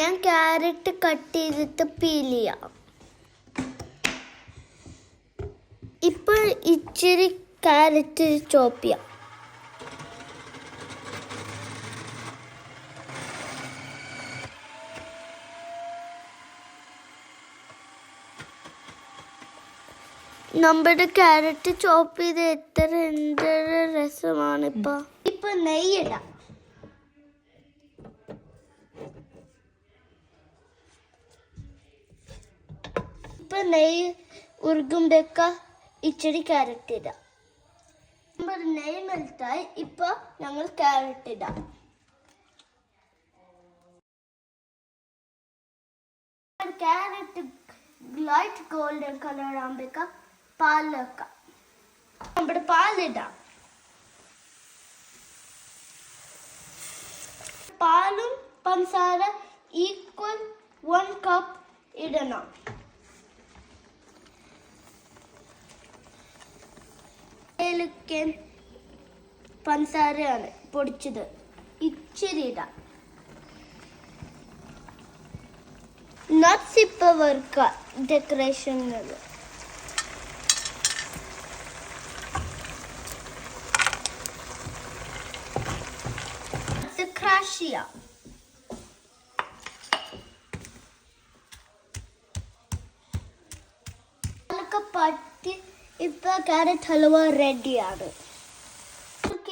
ഞാൻ carrot cut ചെയ്തിട്ട് peel ചെയ്യാം. ഇപ്പോൾ ഇച്ചിരി ക്യാരറ്റ് ചോപ്പ് ചെയ്യാം. നമ്മുടെ ക്യാരറ്റ് ചോപ്പ് ചെയ്ത് എന്തൊരു രസമാണ്. ഇപ്പൊ നെയ്യിടാം. ഇപ്പൊ നെയ്യ് ഉരുകുമ്പേക്ക ഇച്ചിരി ക്യാരറ്റ് ഇടാം. നമ്മുടെ നെയ്യ് മെൽറ്റായി. ഇപ്പൊ ഞങ്ങൾ ക്യാരറ്റ് ഇടാം. ക്യാരറ്റ് ലൈറ്റ് ഗോൾഡൻ കളർ ആകുമ്പേക്ക പാൽ വെക്കാം. നമ്മുടെ പാലിടാം. പാലും പഞ്ചസാര ഈക്വൽ 1 കപ്പ് ഇടണം. ഏലക്കൻ പഞ്ചസാരയാണ് പൊടിച്ചത്, ഇച്ചിരി ഇടാം. നട്ട്സ് ഇപ്പൊ വറുക്കുക ഡെക്കറേഷനിൽ. ക്രാഷ് ചെയ്യാം. പറ്റി ഇപ്പൊ ക്യാരറ്റ് ഹൽവ റെഡിയാണ്.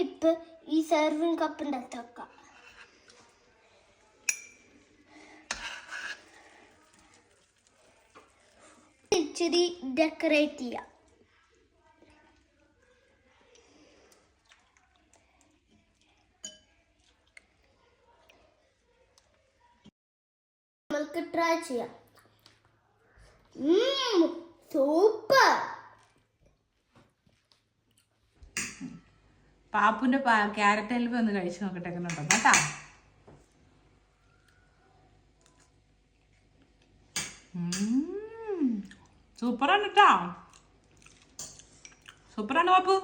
ഇപ്പൊ ഈ സെർവിങ് കപ്പിന്റെ അകത്ത് ഇച്ചിരി ഡെക്കറേറ്റ് ചെയ്യാം. നമുക്ക് ട്രൈ ചെയ്യാം. സൂപ്പർ. പാപ്പുന്റെ ക്യാരറ്റ് ഹൽവ ഒന്ന് കഴിച്ചു നോക്കട്ടെ കേട്ടാ. സൂപ്പറാണ് കേട്ടാ, സൂപ്പറാണ് പാപ്പു.